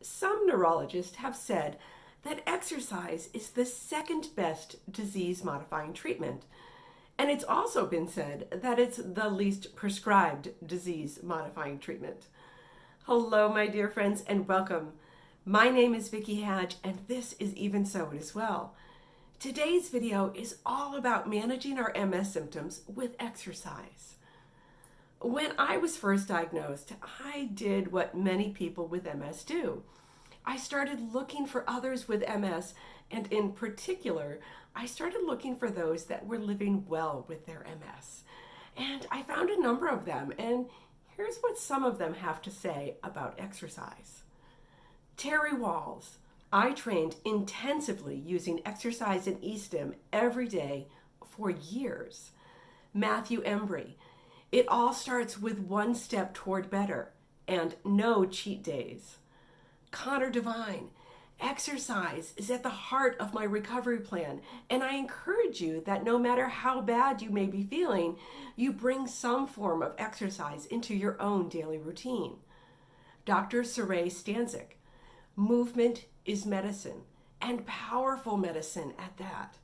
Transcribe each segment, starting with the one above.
Some neurologists have said that exercise is the second best disease-modifying treatment. And it's also been said that it's the least prescribed disease-modifying treatment. Hello, my dear friends, and welcome. My name is Vicki Hadge, and this is Even So as well. Today's video is all about managing our MS symptoms with exercise. When I was first diagnosed, I did what many people with MS do. I started looking for others with MS, and in particular, I started looking for those that were living well with their MS. And I found a number of them, and here's what some of them have to say about exercise. Terry Wahls. I trained intensively using exercise and e-stim every day for years. Mathew Embry. It all starts with one step toward better and no cheat days. Conor Devine. Exercise is at the heart of my recovery plan, and I encourage you that no matter how bad you may be feeling, you bring some form of exercise into your own daily routine. Dr. Saray Stancic. Movement is medicine, and powerful medicine at that.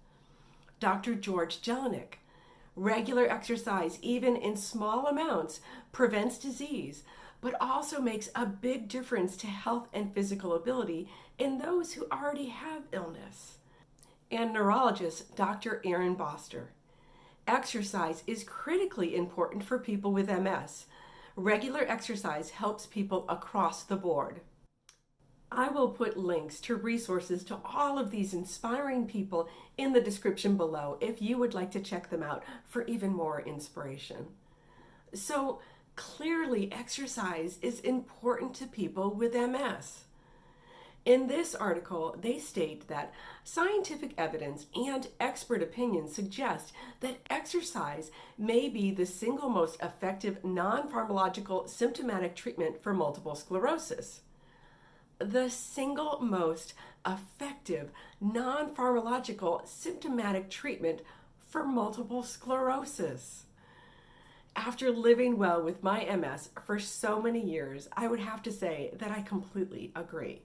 Dr. Jelinek. Regular exercise, even in small amounts, prevents disease, but also makes a big difference to health and physical ability in those who already have illness. And neurologist Dr. Boster. Exercise is critically important for people with MS. Regular exercise helps people across the board. I will put links to resources to all of these inspiring people in the description below if you would like to check them out for even more inspiration. So clearly, exercise is important to people with MS. In this article, they state that scientific evidence and expert opinion suggest that exercise may be the single most effective non-pharmacological symptomatic treatment for multiple sclerosis. The single most effective non-pharmacological symptomatic treatment for multiple sclerosis. After living well with my MS for so many years, I would have to say that I completely agree.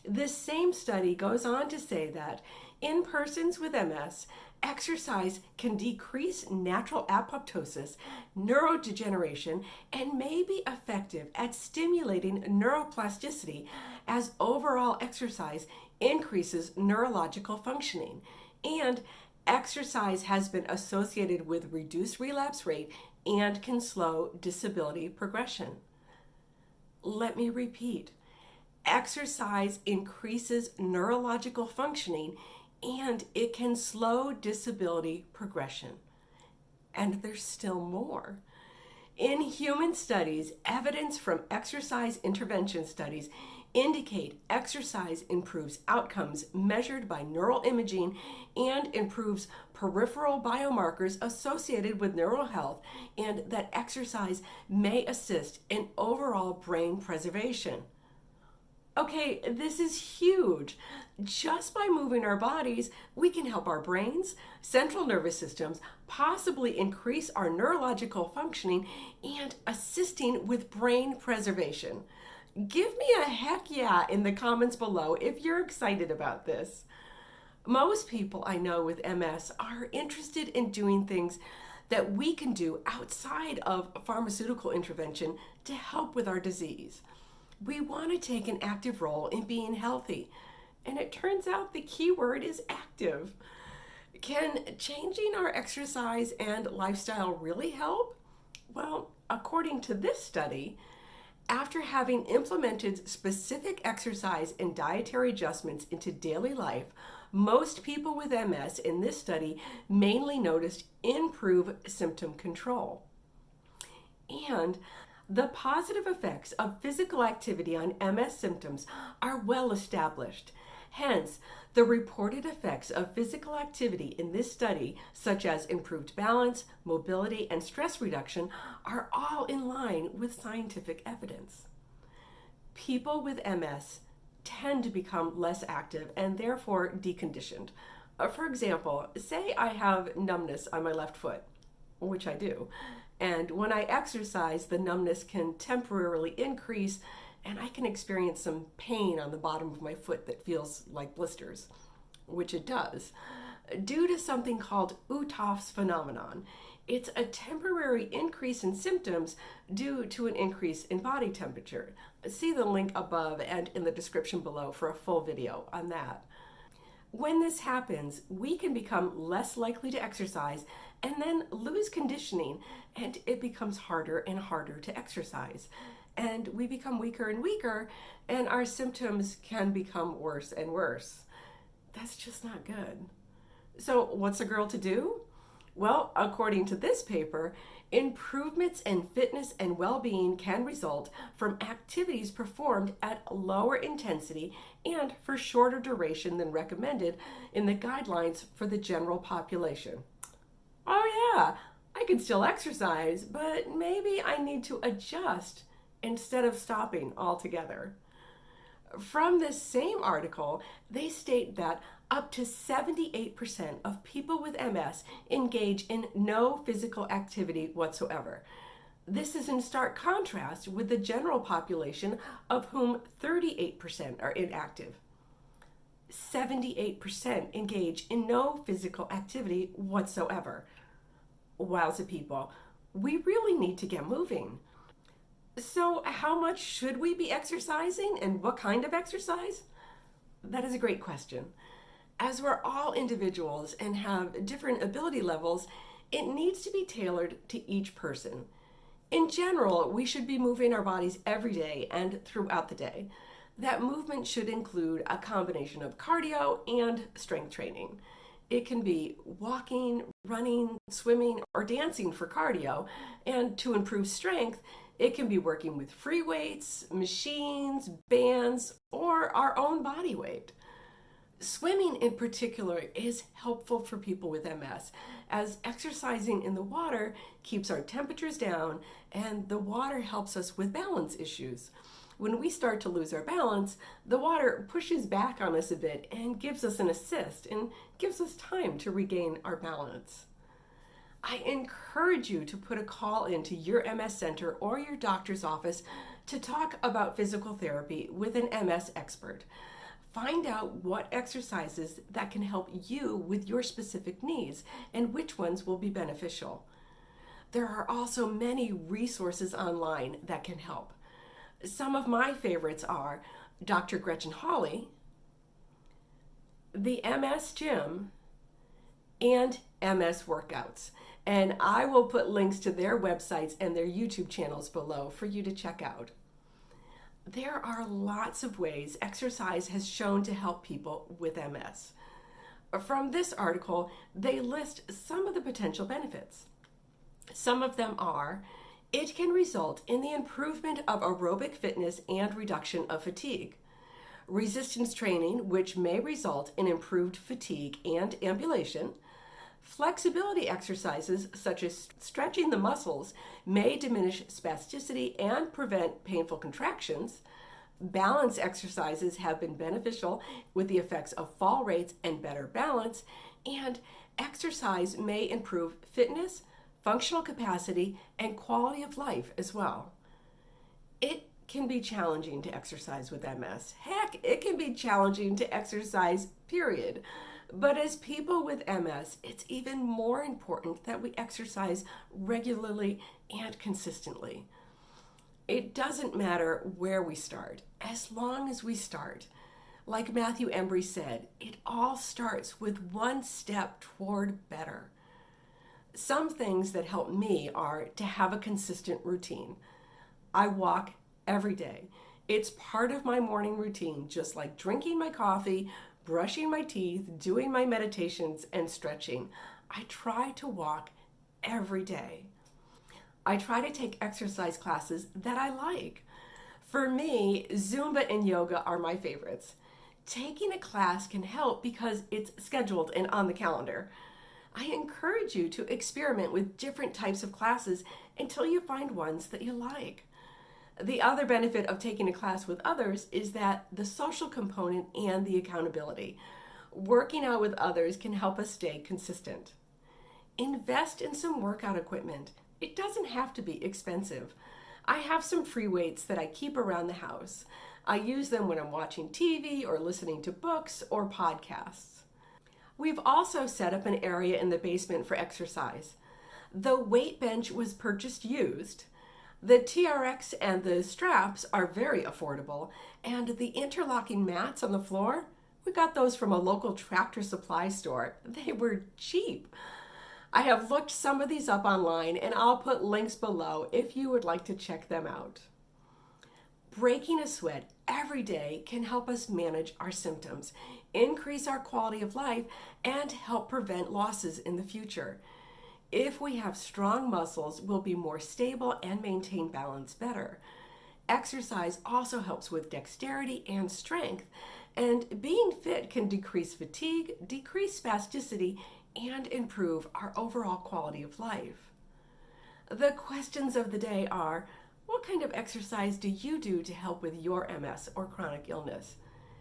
This same study goes on to say that in persons with MS, exercise can decrease natural apoptosis, neurodegeneration, and may be effective at stimulating neuroplasticity as overall exercise increases neurological functioning. And exercise has been associated with reduced relapse rate and can slow disability progression. Let me repeat. Exercise increases neurological functioning and it can slow disability progression. And there's still more. In human studies, evidence from exercise intervention studies indicate exercise improves outcomes measured by neural imaging and improves peripheral biomarkers associated with neural health, and that exercise may assist in overall brain preservation. Okay, this is huge. Just by moving our bodies, we can help our brains, central nervous systems, possibly increase our neurological functioning and assisting with brain preservation. Give me a heck yeah in the comments below if you're excited about this. Most people I know with MS are interested in doing things that we can do outside of pharmaceutical intervention to help with our disease. We want to take an active role in being healthy, and it turns out the key word is active. Can changing our exercise and lifestyle really help? Well, according to this study, after having implemented specific exercise and dietary adjustments into daily life, most people with MS in this study mainly noticed improved symptom control. And the positive effects of physical activity on MS symptoms are well established. Hence, the reported effects of physical activity in this study, such as improved balance, mobility, and stress reduction, are all in line with scientific evidence. People with MS tend to become less active and therefore deconditioned. For example, say I have numbness on my left foot, which I do. And when I exercise, the numbness can temporarily increase and I can experience some pain on the bottom of my foot that feels like blisters, which it does, due to something called Uhthoff's phenomenon. It's a temporary increase in symptoms due to an increase in body temperature. See the link above and in the description below for a full video on that. When this happens, we can become less likely to exercise and then lose conditioning, and it becomes harder and harder to exercise. And we become weaker and weaker, and our symptoms can become worse and worse. That's just not good. So what's a girl to do? Well, according to this paper, improvements in fitness and well-being can result from activities performed at lower intensity and for shorter duration than recommended in the guidelines for the general population. Oh yeah, I can still exercise, but maybe I need to adjust instead of stopping altogether. From this same article, they state that up to 78% of people with MS engage in no physical activity whatsoever. This is in stark contrast with the general population, of whom 38% are inactive. 78% engage in no physical activity whatsoever. Wowza people, we really need to get moving. So how much should we be exercising, and what kind of exercise? That is a great question. As we're all individuals and have different ability levels, it needs to be tailored to each person. In general, we should be moving our bodies every day and throughout the day. That movement should include a combination of cardio and strength training. It can be walking, running, swimming, or dancing for cardio, and to improve strength, it can be working with free weights, machines, bands, or our own body weight. Swimming in particular is helpful for people with MS, as exercising in the water keeps our temperatures down, and the water helps us with balance issues. When we start to lose our balance, the water pushes back on us a bit and gives us an assist and gives us time to regain our balance. I encourage you to put a call into your MS center or your doctor's office to talk about physical therapy with an MS expert. Find out what exercises that can help you with your specific needs and which ones will be beneficial. There are also many resources online that can help. Some of my favorites are Dr. Gretch Hawley, the MS Gym, and MS Workouts. And I will put links to their websites and their YouTube channels below for you to check out. There are lots of ways exercise has shown to help people with MS. From this article, they list some of the potential benefits. Some of them are, it can result in the improvement of aerobic fitness and reduction of fatigue. Resistance training, which may result in improved fatigue and ambulation. Flexibility exercises, such as stretching the muscles, may diminish spasticity and prevent painful contractions. Balance exercises have been beneficial with the effects of fall rates and better balance. And exercise may improve fitness, functional capacity, and quality of life as well. It can be challenging to exercise with MS. Heck, it can be challenging to exercise, period. But as people with MS, it's even more important that we exercise regularly and consistently. It doesn't matter where we start, as long as we start. Like Mathew Embry said, it all starts with one step toward better. Some things that help me are to have a consistent routine. I walk every day. It's part of my morning routine, just like drinking my coffee, brushing my teeth, doing my meditations, and stretching. I try to walk every day. I try to take exercise classes that I like. For me, Zumba and yoga are my favorites. Taking a class can help because it's scheduled and on the calendar. I encourage you to experiment with different types of classes until you find ones that you like. The other benefit of taking a class with others is that the social component and the accountability. Working out with others can help us stay consistent. Invest in some workout equipment. It doesn't have to be expensive. I have some free weights that I keep around the house. I use them when I'm watching TV or listening to books or podcasts. We've also set up an area in the basement for exercise. The weight bench was purchased used. The TRX and the straps are very affordable, and the interlocking mats on the floor, we got those from a local tractor supply store. They were cheap. I have looked some of these up online, and I'll put links below if you would like to check them out. Breaking a sweat every day can help us manage our symptoms, increase our quality of life, and help prevent losses in the future. If we have strong muscles, we'll be more stable and maintain balance better. Exercise also helps with dexterity and strength, and being fit can decrease fatigue, decrease spasticity, and improve our overall quality of life. The questions of the day are, what kind of exercise do you do to help with your MS or chronic illness?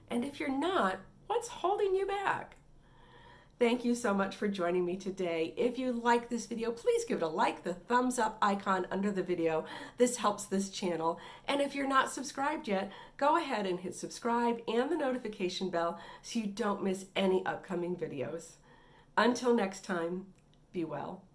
And if you're not, what's holding you back? Thank you so much for joining me today. If you like this video, please give it a like, the thumbs up icon under the video. This helps this channel. And if you're not subscribed yet, go ahead and hit subscribe and the notification bell so you don't miss any upcoming videos. Until next time, be well.